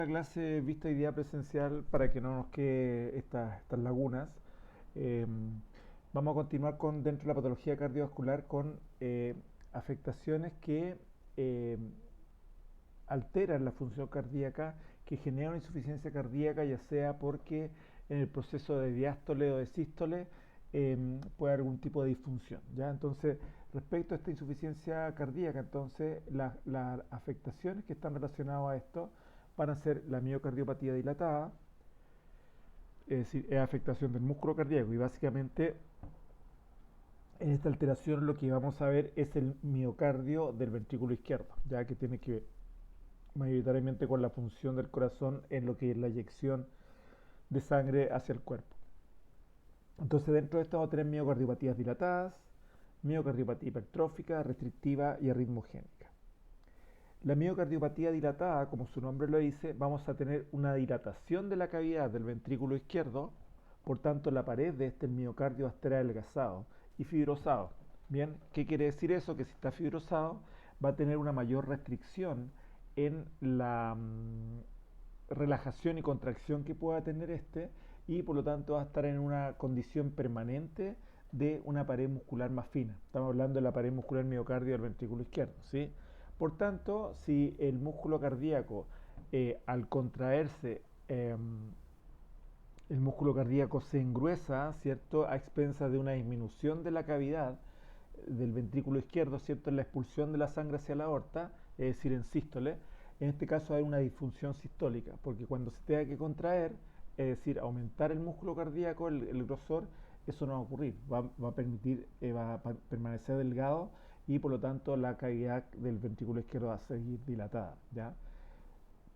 La clase vista y día presencial para que no nos quede estas lagunas. Eh, Vamos a continuar con dentro de la patología cardiovascular con afectaciones que eh, alteran la función cardíaca, que generan insuficiencia cardíaca, ya sea porque en el proceso de diástole o de sístole puede haber algún tipo de disfunción. ¿Ya? Entonces, respecto a esta insuficiencia cardíaca, entonces las afectaciones que están relacionadas a esto van a ser la miocardiopatía dilatada, es decir, es afectación del músculo cardíaco y básicamente en esta alteración lo que vamos a ver es el miocardio del ventrículo izquierdo, ya que tiene que ver mayoritariamente con la función del corazón en lo que es la eyección de sangre hacia el cuerpo. Entonces dentro de esto vamos a tener miocardiopatías dilatadas, miocardiopatía hipertrófica, restrictiva y arritmogénica. La miocardiopatía dilatada, como su nombre lo dice, vamos a tener una dilatación de la cavidad del ventrículo izquierdo, por tanto la pared de este miocardio va a estar adelgazado y fibrosado. Bien, ¿qué quiere decir eso? Que si está fibrosado va a tener una mayor restricción en la relajación y contracción que pueda tener este y por lo tanto va a estar en una condición permanente de una pared muscular más fina. Estamos hablando de la pared muscular miocardio del ventrículo izquierdo, ¿sí? Por tanto, si el músculo cardíaco al contraerse el músculo cardíaco se engruesa, ¿cierto? A expensas de una disminución de la cavidad del ventrículo izquierdo, ¿cierto? En la expulsión de la sangre hacia la aorta, es decir, en sístole, en este caso hay una disfunción sistólica, porque cuando se tenga que contraer, es decir, aumentar el músculo cardíaco, el grosor, eso no va a ocurrir, va a permitir, va a permanecer delgado y por lo tanto la cavidad del ventrículo izquierdo va a seguir dilatada, ¿ya?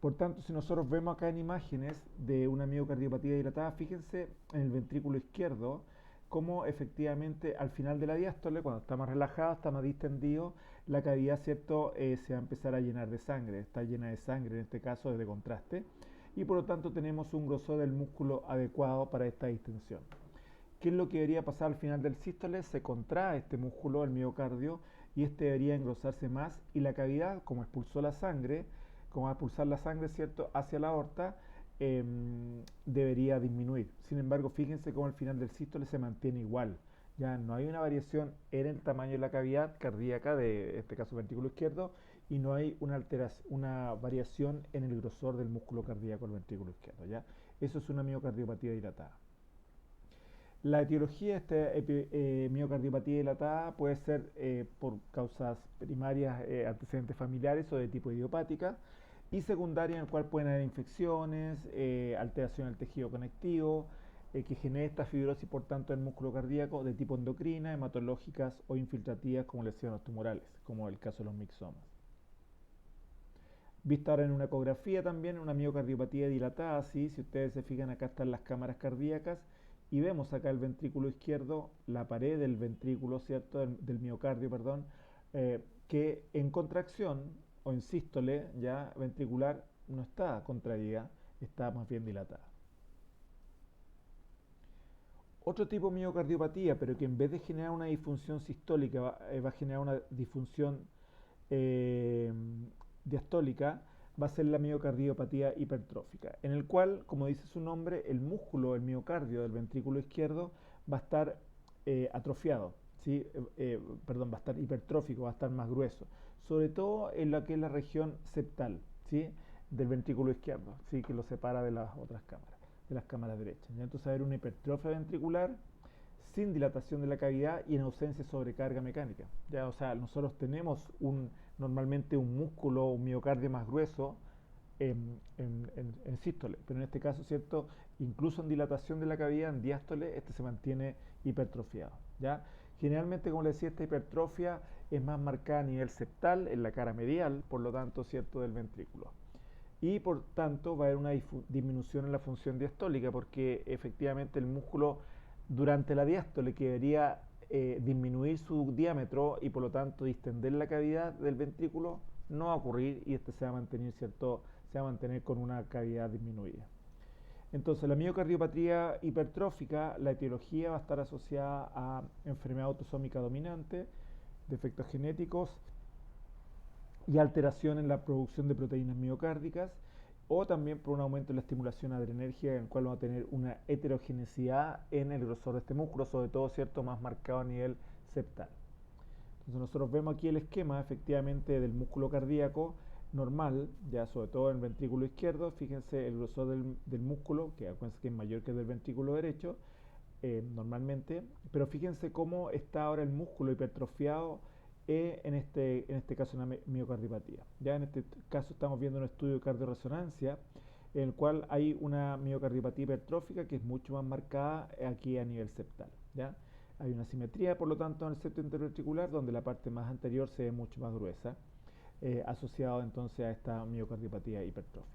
Por tanto, si nosotros vemos acá en imágenes de una miocardiopatía dilatada, fíjense en el ventrículo izquierdo, cómo efectivamente al final de la diástole, cuando está más relajado, está más distendido, la cavidad, ¿cierto? Se va a empezar a llenar de sangre, está llena de sangre en este caso es de contraste, y por lo tanto tenemos un grosor del músculo adecuado para esta distensión. ¿Qué es lo que debería pasar al final del sístole? Se contrae este músculo, el miocardio, y este debería engrosarse más y la cavidad, como expulsó la sangre, como va a expulsar la sangre, ¿cierto?, hacia la aorta, debería disminuir. Sin embargo, fíjense cómo al final del sístole se mantiene igual. Ya no hay una variación en el tamaño de la cavidad cardíaca, de este caso ventrículo izquierdo, y no hay una variación en el grosor del músculo cardíaco del ventrículo izquierdo. ¿Ya? Eso es una miocardiopatía dilatada. La etiología de esta miocardiopatía dilatada puede ser por causas primarias, antecedentes familiares o de tipo idiopática, y secundaria en el cual pueden haber infecciones, alteración del tejido conectivo, que genere esta fibrosis por tanto del músculo cardíaco de tipo endocrina, hematológicas o infiltrativas como lesiones tumorales, como el caso de los mixomas. Vista ahora en una ecografía también, una miocardiopatía dilatada, ¿sí? Si ustedes se fijan acá están las cámaras cardíacas y vemos acá el ventrículo izquierdo, la pared del ventrículo, ¿cierto? Del miocardio, perdón, que en contracción o en sístole ya ventricular no está contraída, está más bien dilatada. Otro tipo de miocardiopatía, pero que en vez de generar una disfunción sistólica va a generar una disfunción eh, diastólica, va a ser la miocardiopatía hipertrófica, en el cual, como dice su nombre, el músculo, el miocardio del ventrículo izquierdo va a estar atrofiado, ¿sí? Perdón, va a estar hipertrófico, va a estar más grueso, sobre todo en lo que es la región septal, ¿sí? Del ventrículo izquierdo, ¿sí? Que lo separa de las otras cámaras, de las cámaras derechas. ¿Ya? Entonces va a haber una hipertrofia ventricular sin dilatación de la cavidad y en ausencia de sobrecarga mecánica. ¿Ya? O sea, nosotros tenemos normalmente un músculo, un miocardio más grueso en sístole, pero en este caso, ¿cierto? Incluso en dilatación de la cavidad, en diástole, este se mantiene hipertrofiado. ¿Ya? Generalmente, como les decía, esta hipertrofia es más marcada a nivel septal, en la cara medial, por lo tanto, ¿cierto?, del ventrículo. Y por tanto va a haber una disminución en la función diastólica, porque efectivamente el músculo durante la diástole que debería disminuir su diámetro y por lo tanto distender la cavidad del ventrículo no va a ocurrir y este se va a mantener, ¿cierto? Se va a mantener con una cavidad disminuida. Entonces, la miocardiopatía hipertrófica, la etiología va a estar asociada a enfermedad autosómica dominante, defectos genéticos y alteración en la producción de proteínas miocárdicas o también por un aumento en la estimulación adrenérgica, en el cual vamos a tener una heterogeneidad en el grosor de este músculo, sobre todo, ¿cierto?, más marcado a nivel septal. Entonces nosotros vemos aquí el esquema efectivamente del músculo cardíaco normal, ya sobre todo en el ventrículo izquierdo. Fíjense el grosor del músculo, que acuérdense que es mayor que el del ventrículo derecho, normalmente, pero fíjense cómo está ahora el músculo hipertrofiado en este caso una miocardiopatía. Ya en este caso estamos viendo un estudio de cardiorresonancia en el cual hay una miocardiopatía hipertrófica que es mucho más marcada aquí a nivel septal. ¿Ya? Hay una simetría, por lo tanto, en el septo interventricular, donde la parte más anterior se ve mucho más gruesa, asociado entonces a esta miocardiopatía hipertrófica.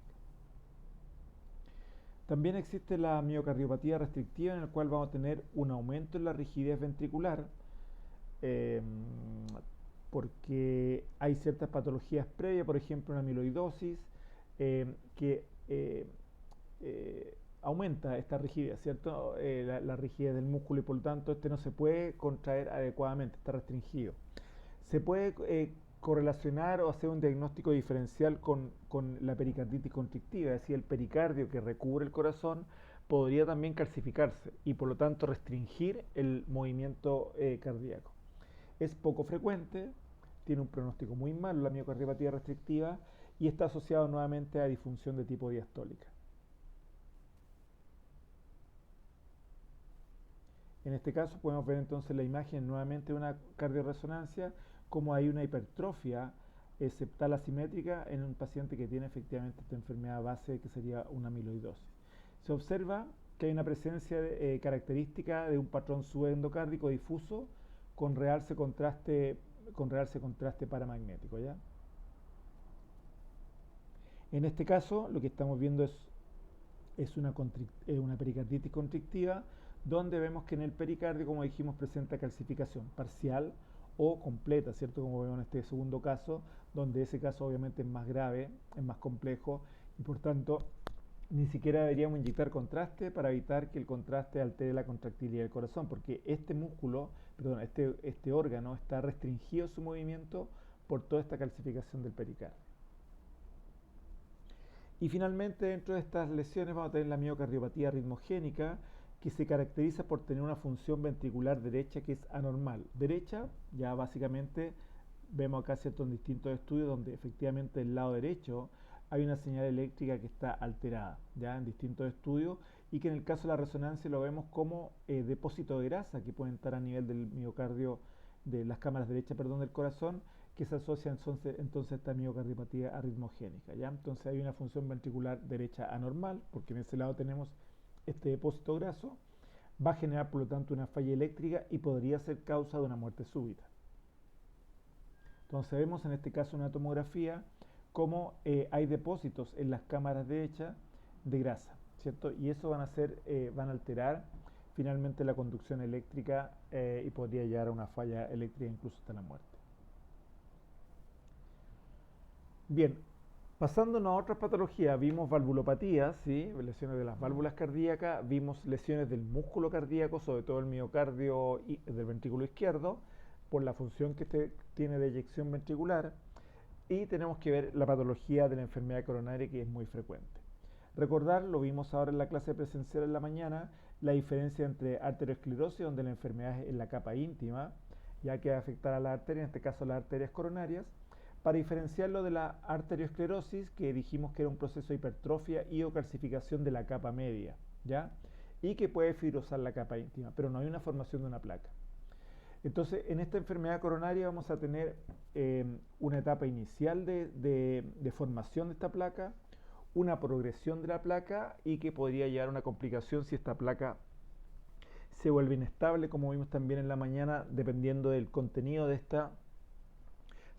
También existe la miocardiopatía restrictiva, en la cual vamos a tener un aumento en la rigidez ventricular, eh, porque hay ciertas patologías previas, por ejemplo una amiloidosis, que aumenta esta rigidez, ¿cierto? La rigidez del músculo, y por lo tanto este no se puede contraer adecuadamente, está restringido. Se puede correlacionar o hacer un diagnóstico diferencial con la pericarditis constrictiva, es decir, el pericardio que recubre el corazón podría también calcificarse y por lo tanto restringir el movimiento cardíaco. Es poco frecuente, tiene un pronóstico muy malo la miocardiopatía restrictiva y está asociado nuevamente a disfunción de tipo diastólica. En este caso podemos ver entonces la imagen nuevamente de una cardiorresonancia, como hay una hipertrofia septal asimétrica en un paciente que tiene efectivamente esta enfermedad base que sería una amiloidosis. Se observa que hay una presencia característica de un patrón subendocárdico difuso con realce contraste paramagnético, ¿ya? En este caso lo que estamos viendo es una pericarditis constrictiva, donde vemos que en el pericardio, como dijimos, presenta calcificación parcial o completa, ¿cierto? Como vemos en este segundo caso, donde ese caso obviamente es más grave, es más complejo y por tanto ni siquiera deberíamos inyectar contraste para evitar que el contraste altere la contractilidad del corazón, porque este músculo, perdón, este órgano está restringido su movimiento por toda esta calcificación del pericardio. Y finalmente, dentro de estas lesiones vamos a tener la miocardiopatía arritmogénica, que se caracteriza por tener una función ventricular derecha que es anormal. Derecha, ya básicamente vemos acá ciertos distintos estudios donde efectivamente el lado derecho hay una señal eléctrica que está alterada, ya en distintos estudios, y que en el caso de la resonancia lo vemos como depósito de grasa que pueden estar a nivel del miocardio, de las cámaras derechas, perdón, del corazón, que se asocia entonces a esta miocardiopatía arritmogénica, ¿ya? Entonces hay una función ventricular derecha anormal, porque en ese lado tenemos este depósito graso, va a generar por lo tanto una falla eléctrica y podría ser causa de una muerte súbita. Entonces vemos en este caso una tomografía cómo hay depósitos en las cámaras derechas de grasa, ¿cierto? Y eso van a alterar finalmente la conducción eléctrica y podría llegar a una falla eléctrica incluso hasta la muerte. Bien, pasándonos a otras patologías, vimos valvulopatías, ¿sí? Lesiones de las válvulas cardíacas, vimos lesiones del músculo cardíaco, sobre todo el miocardio y del ventrículo izquierdo, por la función que tiene de eyección ventricular, y tenemos que ver la patología de la enfermedad coronaria, que es muy frecuente. Recordar, lo vimos ahora en la clase presencial en la mañana, la diferencia entre arteriosclerosis, donde la enfermedad es en la capa íntima, ya que va a afectar a la arteria, en este caso las arterias coronarias, para diferenciarlo de la arteriosclerosis, que dijimos que era un proceso de hipertrofia y o calcificación de la capa media, ¿ya? Y que puede fibrosar la capa íntima, pero no hay una formación de una placa. Entonces, en esta enfermedad coronaria vamos a tener una etapa inicial de formación de esta placa, una progresión de la placa y que podría llegar a una complicación si esta placa se vuelve inestable, como vimos también en la mañana, dependiendo del contenido de esta.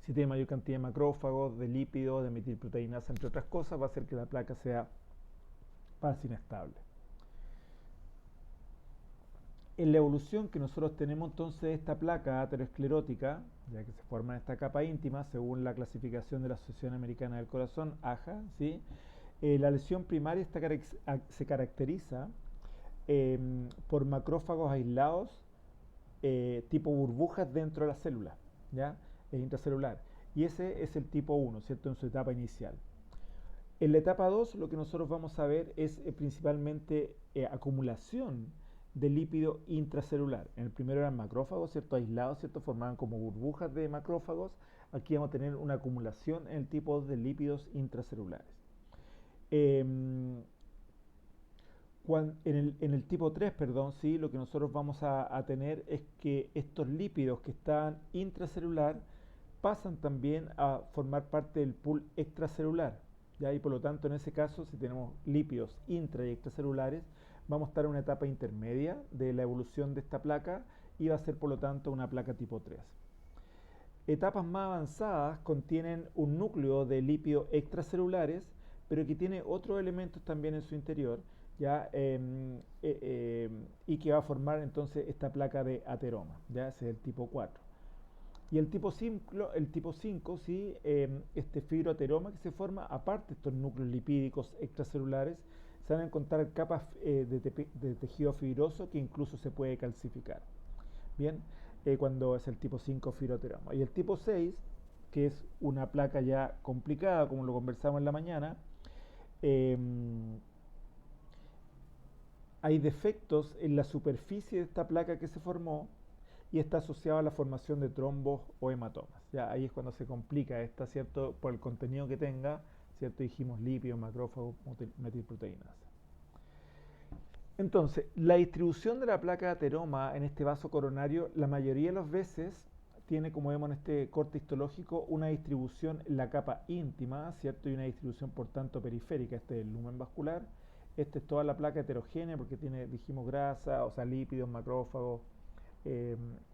Si tiene mayor cantidad de macrófagos, de lípidos, de metilproteinasa, entre otras cosas, va a hacer que la placa sea más inestable. En la evolución que nosotros tenemos entonces de esta placa aterosclerótica, ya que se forma en esta capa íntima, según la clasificación de la Asociación Americana del Corazón, AJA, ¿sí? La lesión primaria se caracteriza por macrófagos aislados, tipo burbujas dentro de la célula, ¿ya? Intracelular. Y ese es el tipo 1, ¿cierto? En su etapa inicial. En la etapa 2 lo que nosotros vamos a ver es principalmente acumulación de lípido intracelular. En el primero eran macrófagos, ¿cierto? Aislados, ¿cierto? Formaban como burbujas de macrófagos. Aquí vamos a tener una acumulación en el tipo de lípidos intracelulares. En el tipo 3, perdón, ¿sí? Lo que nosotros vamos a tener es que estos lípidos que están intracelular pasan también a formar parte del pool extracelular, ¿ya? Y por lo tanto, en ese caso, si tenemos lípidos intra y extracelulares, vamos a estar en una etapa intermedia de la evolución de esta placa y va a ser, por lo tanto, una placa tipo 3. Etapas más avanzadas contienen un núcleo de lípidos extracelulares, pero que tiene otros elementos también en su interior, ¿ya? Y que va a formar entonces esta placa de ateroma, ¿ya? Ese es el tipo 4. Y el tipo 5, ¿sí? Este fibroateroma que se forma, aparte de estos núcleos lipídicos extracelulares, se van a encontrar capas de tejido fibroso que incluso se puede calcificar. Bien, cuando es el tipo 5 fibroateroma. Y el tipo 6, que es una placa ya complicada, como lo conversamos en la mañana, eh, hay defectos en la superficie de esta placa que se formó y está asociado a la formación de trombos o hematomas. Ya ahí es cuando se complica esta, ¿cierto? Por el contenido que tenga, ¿cierto? Dijimos lípidos, macrófagos, metilproteínas. Entonces, la distribución de la placa de ateroma en este vaso coronario, la mayoría de las veces tiene, como vemos en este corte histológico, una distribución en la capa íntima, ¿cierto? Y una distribución, por tanto, periférica. Este es el lumen vascular. Este es toda la placa heterogénea porque tiene, dijimos, grasa, o sea, lípidos, macrófagos,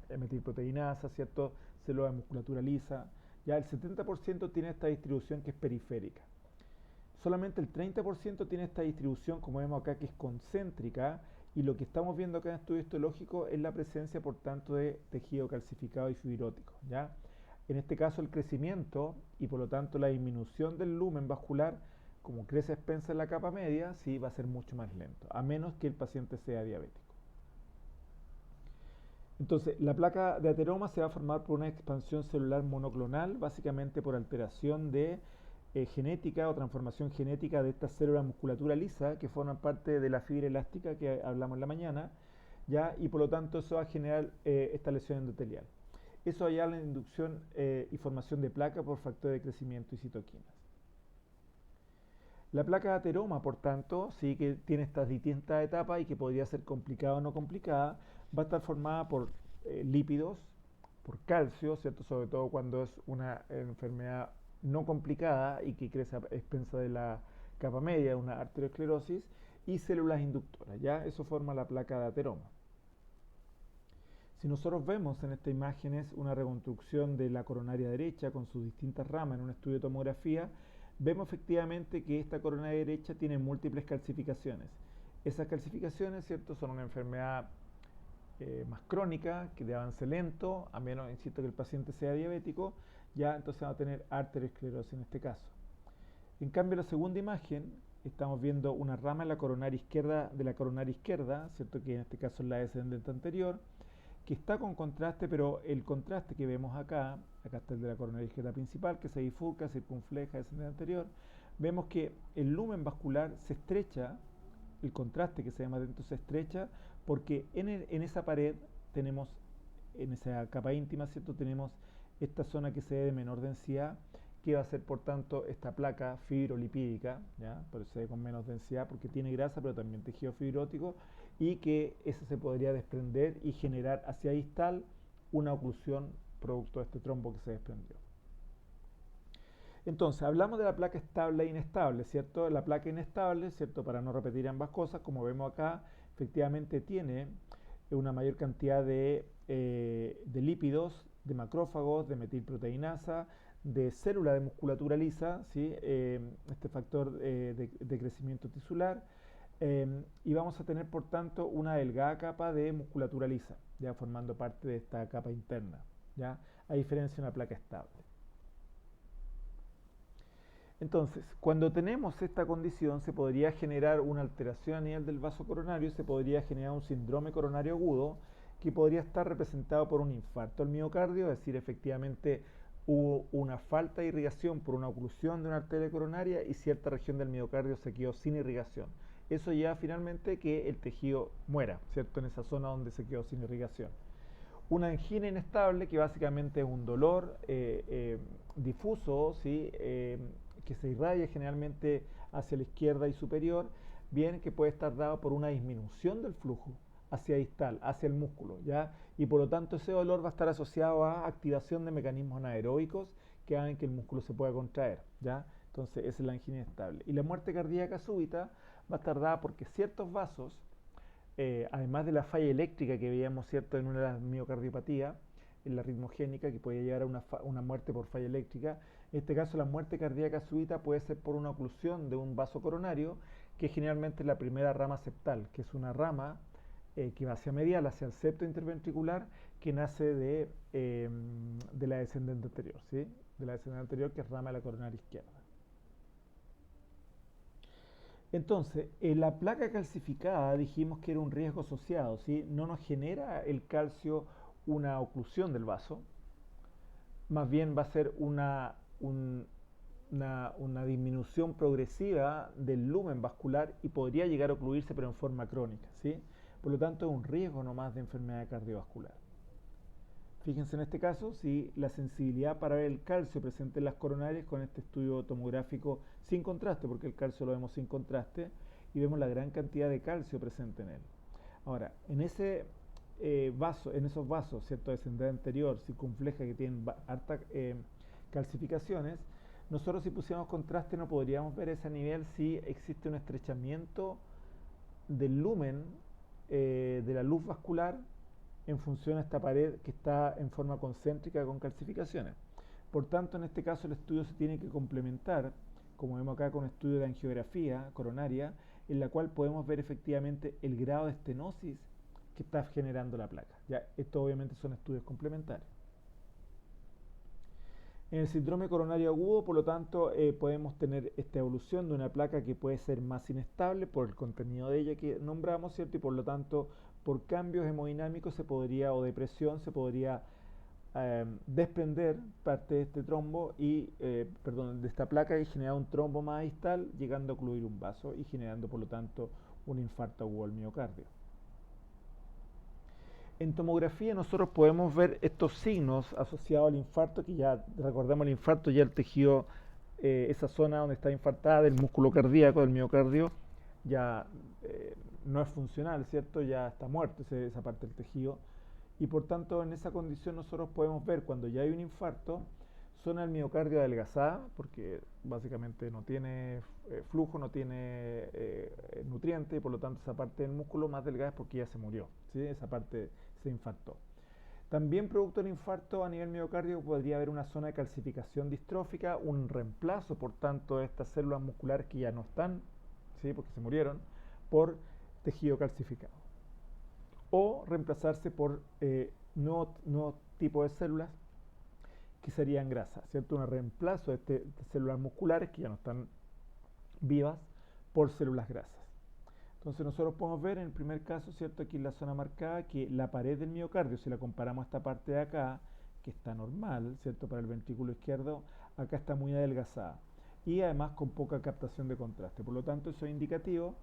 metilproteinasa, ¿cierto? Células de musculatura lisa. Ya el 70% tiene esta distribución que es periférica. Solamente el 30% tiene esta distribución, como vemos acá, que es concéntrica, y lo que estamos viendo acá en estudio histológico es la presencia, por tanto, de tejido calcificado y fibrótico, ¿ya? En este caso, el crecimiento y por lo tanto la disminución del lumen vascular, como crece a expensas en la capa media, sí va a ser mucho más lento, a menos que el paciente sea diabético. Entonces, la placa de ateroma se va a formar por una expansión celular monoclonal, básicamente por alteración de genética o transformación genética de estas células de musculatura lisa que forman parte de la fibra elástica que hablamos en la mañana, ¿ya? Y por lo tanto eso va a generar esta lesión endotelial. Eso va a llevar a la inducción y formación de placa por factor de crecimiento y citoquinas. La placa de ateroma, por tanto, sí que tiene estas distintas etapas y que podría ser complicada o no complicada, va a estar formada por lípidos, por calcio, ¿cierto? Sobre todo cuando es una enfermedad no complicada y que crece a expensa de la capa media, una arteriosclerosis, y células inductoras, ¿ya? Eso forma la placa de ateroma. Si nosotros vemos en estas imágenes una reconstrucción de la coronaria derecha con sus distintas ramas en un estudio de tomografía, vemos efectivamente que esta coronaria derecha tiene múltiples calcificaciones. Esas calcificaciones, ¿cierto?, son una enfermedad más crónica, que de avance lento, a menos, insisto, que el paciente sea diabético, ya entonces va a tener arteriosclerosis en este caso. En cambio, la segunda imagen, estamos viendo una rama en la coronaria izquierda de la coronaria izquierda, ¿cierto?, que en este caso es la descendente anterior, que está con contraste, pero el contraste que vemos acá está el de la coronaria izquierda principal, que se bifurca, circunfleja, descendente anterior, vemos que el lumen vascular se estrecha, el contraste que se llama dentro se estrecha, porque en esa pared tenemos, en esa capa íntima, ¿cierto?, tenemos esta zona que se ve de menor densidad, que va a ser por tanto esta placa fibrolipídica, ¿ya? Por eso se ve con menos densidad, porque tiene grasa, pero también tejido fibrótico, y que ese se podría desprender y generar hacia distal una oclusión producto de este trombo que se desprendió. Entonces, hablamos de la placa estable e inestable, ¿cierto? La placa inestable, ¿cierto? Para no repetir ambas cosas, como vemos acá, efectivamente tiene una mayor cantidad de lípidos, de macrófagos, de metilproteinasa, de célula de musculatura lisa, ¿sí? Este factor de crecimiento tisular, y vamos a tener por tanto una delgada capa de musculatura lisa, ya formando parte de esta capa interna, ¿ya? A diferencia de una placa estable. Entonces, cuando tenemos esta condición, se podría generar una alteración a nivel del vaso coronario, se podría generar un síndrome coronario agudo, que podría estar representado por un infarto al miocardio, es decir, efectivamente hubo una falta de irrigación por una oclusión de una arteria coronaria y cierta región del miocardio se quedó sin irrigación. Eso lleva finalmente que el tejido muera, ¿cierto? En esa zona donde se quedó sin irrigación. Una angina inestable, que básicamente es un dolor difuso, ¿sí? Que se irradia generalmente hacia la izquierda y superior, bien que puede estar dado por una disminución del flujo hacia distal, hacia el músculo, ¿ya? Y por lo tanto ese dolor va a estar asociado a activación de mecanismos anaeróbicos que hagan que el músculo se pueda contraer, ¿ya? Entonces esa es la angina inestable. Y la muerte cardíaca súbita va a estar dada porque ciertos vasos, además de la falla eléctrica que veíamos, ¿cierto?, en una miocardiopatía, en la ritmogénica, que podía llevar a una muerte por falla eléctrica. En este caso, la muerte cardíaca súbita puede ser por una oclusión de un vaso coronario, que generalmente es la primera rama septal, que es una rama que va hacia medial, hacia el septo interventricular, que nace de la descendente anterior, ¿sí? De la descendente anterior, que es rama de la coronaria izquierda. Entonces, en la placa calcificada dijimos que era un riesgo asociado, ¿sí? No nos genera el calcio una oclusión del vaso, más bien va a ser una disminución progresiva del lumen vascular y podría llegar a ocluirse, pero en forma crónica, ¿sí? Por lo tanto, es un riesgo nomás de enfermedad cardiovascular. Fíjense en este caso si la sensibilidad para ver el calcio presente en las coronarias con este estudio tomográfico sin contraste, porque el calcio lo vemos sin contraste, y vemos la gran cantidad de calcio presente en él. Ahora, en ese en esos vasos, ¿cierto?, descendente anterior, circunfleja, que tienen hartas calcificaciones, nosotros si pusiéramos contraste no podríamos ver ese nivel si existe un estrechamiento del lumen de la luz vascular en función a esta pared que está en forma concéntrica con calcificaciones. Por tanto, en este caso el estudio se tiene que complementar, como vemos acá, con un estudio de angiografía coronaria, en la cual podemos ver efectivamente el grado de estenosis que está generando la placa. Ya, esto obviamente son estudios complementarios. En el síndrome coronario agudo, por lo tanto, podemos tener esta evolución de una placa que puede ser más inestable por el contenido de ella que nombramos, ¿cierto? Y por lo tanto, por cambios hemodinámicos se podría, o de presión, se podría desprender parte de este trombo y, perdón, de esta placa y generar un trombo más distal, llegando a ocluir un vaso y generando, por lo tanto, un infarto agudo al miocardio. En tomografía nosotros podemos ver estos signos asociados al infarto, que ya recordamos el infarto, ya el tejido, esa zona donde está infartada del músculo cardíaco, del miocardio, ya no es funcional, ¿cierto? Ya está muerto esa parte del tejido. Y por tanto, en esa condición nosotros podemos ver cuando ya hay un infarto, zona del miocardio adelgazada, porque básicamente no tiene flujo, no tiene nutriente, y por lo tanto esa parte del músculo más delgada es porque ya se murió, ¿sí? Esa parte se infartó. También producto del infarto a nivel miocardio podría haber una zona de calcificación distrófica, un reemplazo por tanto de estas células musculares que ya no están, ¿sí?, porque se murieron, por tejido calcificado. O reemplazarse por nuevo tipo de células que serían grasas, ¿cierto? Un reemplazo de células musculares que ya no están vivas por células grasas. Entonces nosotros podemos ver en el primer caso, ¿cierto?, aquí en la zona marcada, que la pared del miocardio, si la comparamos a esta parte de acá, que está normal, ¿cierto?, para el ventrículo izquierdo, acá está muy adelgazada y además con poca captación de contraste. Por lo tanto, eso es indicativo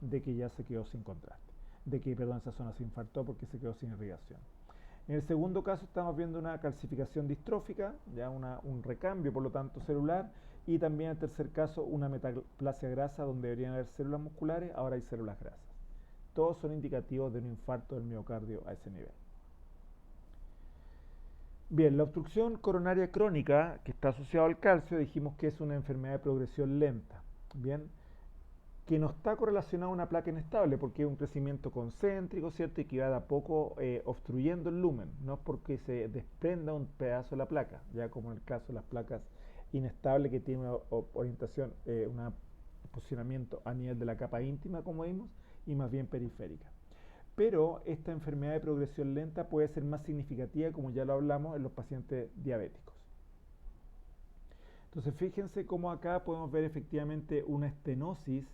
de que ya se quedó sin contraste, de que, perdón, esa zona se infartó porque se quedó sin irrigación. En el segundo caso estamos viendo una calcificación distrófica, ya un recambio por lo tanto celular, y también en el tercer caso una metaplasia grasa donde deberían haber células musculares, ahora hay células grasas. Todos son indicativos de un infarto del miocardio a ese nivel. Bien, la obstrucción coronaria crónica que está asociada al calcio dijimos que es una enfermedad de progresión lenta. Bien, que no está correlacionado a una placa inestable, porque es un crecimiento concéntrico, ¿cierto? Y que va de a poco obstruyendo el lumen, no es porque se desprenda un pedazo de la placa, ya como en el caso de las placas inestables que tienen una orientación, un posicionamiento a nivel de la capa íntima, como vimos, y más bien periférica. Pero esta enfermedad de progresión lenta puede ser más significativa, como ya lo hablamos, en los pacientes diabéticos. Entonces, fíjense cómo acá podemos ver efectivamente una estenosis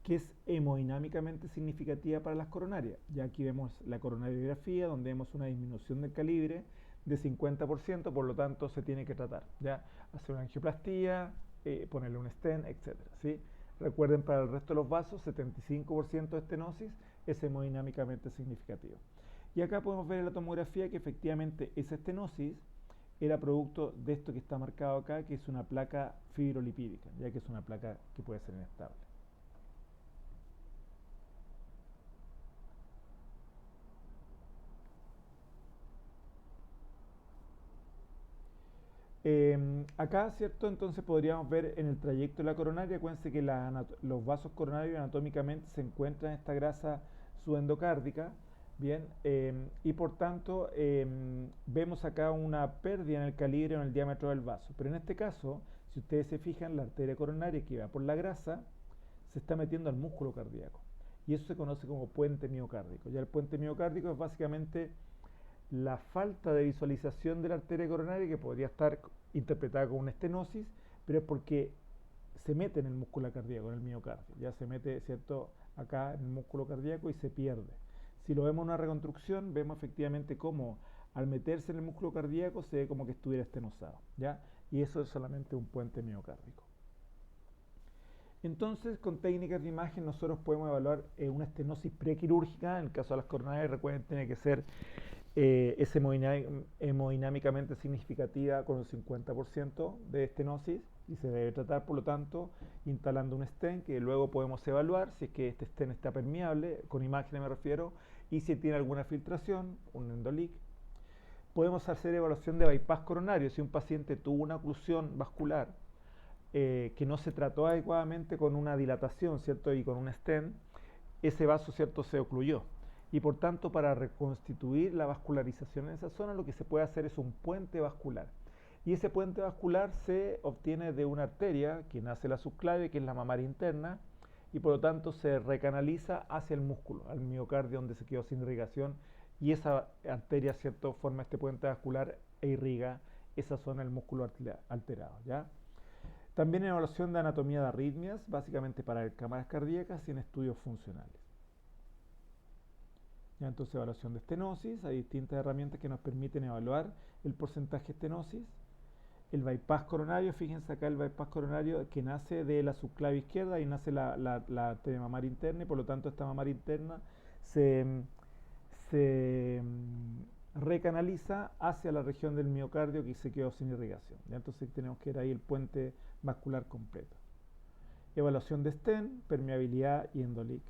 que es hemodinámicamente significativa para las coronarias. Ya aquí vemos la coronariografía, donde vemos una disminución del calibre de 50%, por lo tanto se tiene que tratar, ¿ya? Hacer una angioplastía, ponerle un stent, etcétera, ¿sí? Recuerden, para el resto de los vasos, 75% de estenosis es hemodinámicamente significativo. Y acá podemos ver en la tomografía que efectivamente esa estenosis era producto de esto que está marcado acá, que es una placa fibrolipídica, ya que es una placa que puede ser inestable. Acá, ¿cierto? Entonces podríamos ver en el trayecto de la coronaria, acuérdense que los vasos coronarios anatómicamente se encuentran en esta grasa subendocárdica, bien, y por tanto vemos acá una pérdida en el calibre o en el diámetro del vaso. Pero en este caso, si ustedes se fijan, la arteria coronaria que va por la grasa se está metiendo al músculo cardíaco. Y eso se conoce como puente miocárdico. Ya el puente miocárdico es básicamente la falta de visualización de la arteria coronaria, que podría estar interpretada como una estenosis, pero es porque se mete en el músculo cardíaco, en el miocardio, ya se mete, ¿cierto?, acá en el músculo cardíaco y se pierde. Si lo vemos en una reconstrucción, vemos efectivamente cómo al meterse en el músculo cardíaco se ve como que estuviera estenosado, ¿ya? Y eso es solamente un puente miocárdico. Entonces, con técnicas de imagen nosotros podemos evaluar una estenosis prequirúrgica. En el caso de las coronarias, recuerden, tiene que ser es hemodinámicamente significativa con un 50% de estenosis y se debe tratar, por lo tanto, instalando un stent que luego podemos evaluar si es que este stent está permeable, con imágenes me refiero, y si tiene alguna filtración, un endoleak. Podemos hacer evaluación de bypass coronario si un paciente tuvo una oclusión vascular que no se trató adecuadamente con una dilatación, ¿cierto? Y con un stent, ese vaso, ¿cierto?, se ocluyó. Y por tanto, para reconstituir la vascularización en esa zona, lo que se puede hacer es un puente vascular. Y ese puente vascular se obtiene de una arteria que nace la subclavia, que es la mamaria interna, y por lo tanto se recanaliza hacia el músculo, al miocardio, donde se quedó sin irrigación, y esa arteria, ¿cierto?, forma este puente vascular e irriga esa zona del músculo alterado, ¿ya? También en evaluación de anatomía de arritmias, básicamente para ver cámaras cardíacas y en estudios funcionales. Ya, entonces, evaluación de estenosis, hay distintas herramientas que nos permiten evaluar el porcentaje de estenosis. El bypass coronario, fíjense acá el bypass coronario que nace de la subclavia izquierda y nace la arteria mamaria interna, y por lo tanto esta mamaria interna se recanaliza hacia la región del miocardio que se quedó sin irrigación. ¿Ya? Entonces tenemos que ver ahí el puente vascular completo. Evaluación de stent, permeabilidad y endoleak.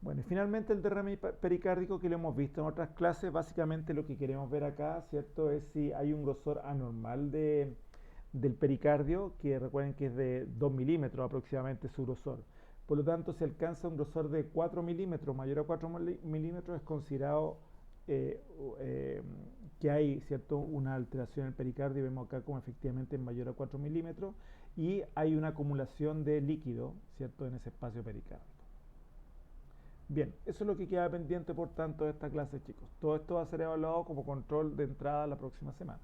Bueno, y finalmente el derrame pericárdico, que lo hemos visto en otras clases. Básicamente lo que queremos ver acá, ¿cierto?, es si hay un grosor anormal del pericardio, que recuerden que es de 2 milímetros aproximadamente su grosor. Por lo tanto, si alcanza un grosor de 4 milímetros, mayor a 4 milímetros, es considerado que hay, ¿cierto?, una alteración en el pericardio, y vemos acá como efectivamente es mayor a 4 milímetros, y hay una acumulación de líquido, ¿cierto?, en ese espacio pericárdico. Bien, eso es lo que queda pendiente, por tanto, de esta clase, chicos. Todo esto va a ser evaluado como control de entrada la próxima semana.